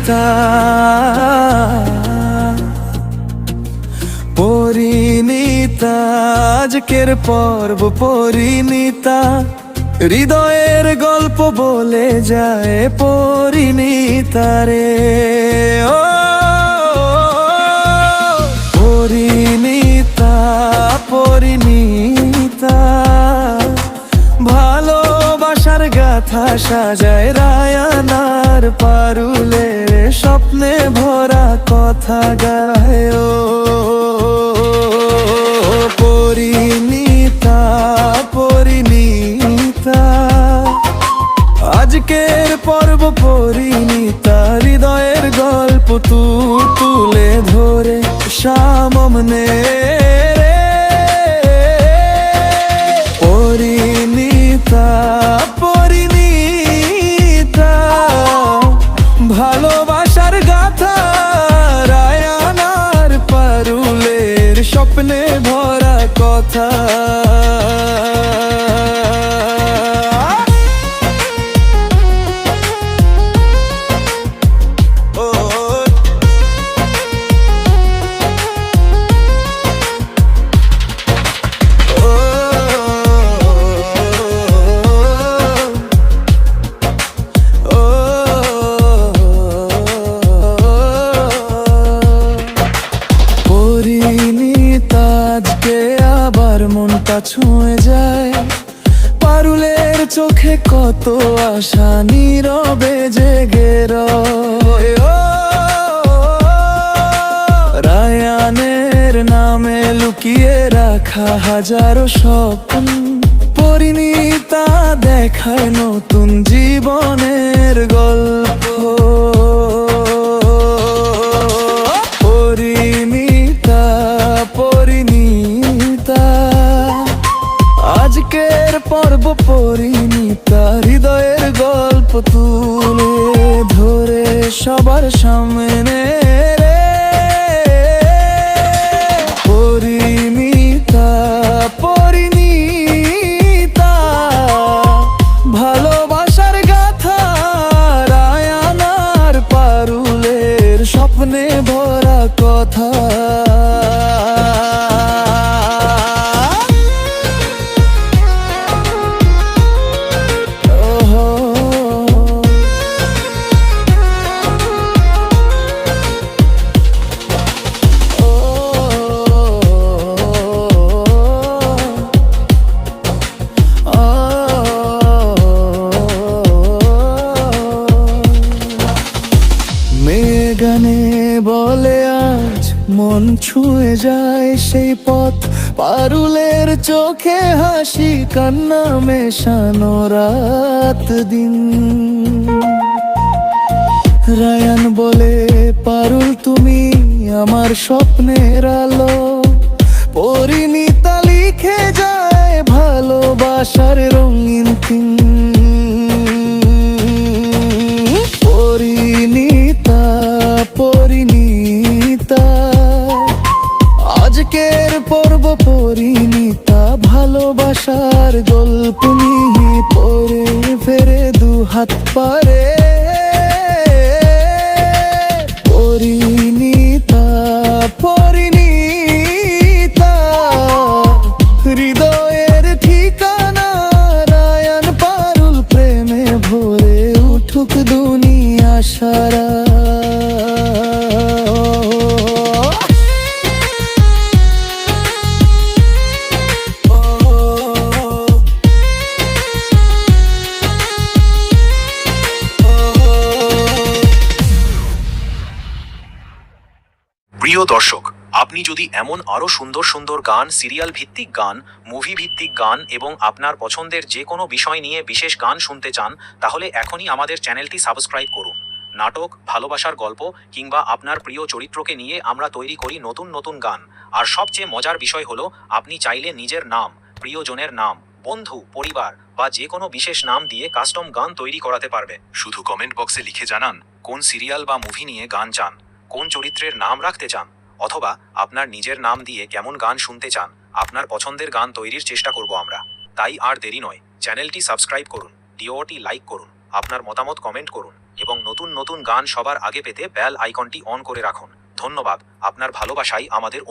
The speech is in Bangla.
পরিণীতা পরিণীতা আজকের পর্ব পরিণীতা হৃদয়ের গল্প বলে যায় পরিণীতা রে ও পরিণীতা পরিণীতা ভালোবাসার গাথা সাজায় রায়ানার পারুলের স্বপ্নে ভরা কথা গায় ও পরিণীতা পরিণীতা আজকের পর্ব পরিণীতা হৃদয়ের গল্প তুলে ধরে সামনে রে পরিণীতা পরিণীতা ভালোবাসার গাথা রায়ানার পারুলের স্বপ্নে ভরা কথা মনটা ছুঁয়ে যায় পারুলের চোখে কত আশা নীরবে জেগে রয় রায়ানের নামে লুকিয়ে রাখা হাজারো স্বপ্ন পরিণীতা দেখায় নতুন জীবনের গল্প পরিণীতা পরিণীতা আজকের পর্ব পরিণীতা হৃদয়ের গল্প তুলে ধরে সবার সামনে রে পরিণীতা পরিণীতা ভালোবাসার গাথা রায়ানার পারুলের স্বপ্নে ভরা কথা গানে বলে আজ মন ছুঁয়ে যায় সেই পথ পারুলের চোখে হাসি কান্না মেশানো রাত দিন রায়ান বলে পারুল তুমি আমার স্বপ্নের আলো পরিণীতা লিখে যায় ভালোবাসার রঙিন থিম পরিণীতা পরিণীতা আজকের পর্ব পরিণীতা ভালোবাসার গল্প নিয়ে পরে ফেরে দুহাত পারে পরিণীতা পরিণীতা হৃদয়ের ঠিকানা রায়ান পারুল প্রেমে ভরে উঠুক দুনিয়া সারা প্রিয় দর্শক, আপনি যদি এমন আরো সুন্দর সুন্দর গান, সিরিয়াল ভিত্তিক গান, মুভি ভিত্তিক গান এবং আপনার পছন্দের যে কোনো বিষয় নিয়ে বিশেষ গান শুনতে চান, তাহলে এখনই আমাদের চ্যানেলটি সাবস্ক্রাইব করুন। নাটক, ভালোবাসার গল্প কিংবা আপনার প্রিয় চরিত্রকে নিয়ে আমরা তৈরি করি নতুন নতুন গান। আর সবচেয়ে মজার বিষয় হলো, আপনি চাইলে নিজের নাম, প্রিয়জনের নাম, বন্ধু, পরিবার বা যে কোনো বিশেষ নাম দিয়ে কাস্টম গান তৈরি করাতে পারবে। শুধু কমেন্ট বক্সে লিখে জানান কোন সিরিয়াল বা মুভি নিয়ে গান চান, কোন চরিত্রের নাম রাখতে চান, অথবা আপনার নিজের নাম দিয়ে কেমন গান শুনতে চান। আপনার পছন্দের গান তৈরির চেষ্টা করব আমরা। তাই আর দেরি নয়, চ্যানেলটি সাবস্ক্রাইব করুন, ভিডিওটি লাইক করুন, আপনার মতামত কমেন্ট করুন। এবং নতুন নতুন গান সবার আগে পেতে বেল আইকনটি অন করে রাখুন। ধন্যবাদ, আপনার ভালোবাসাই আমাদের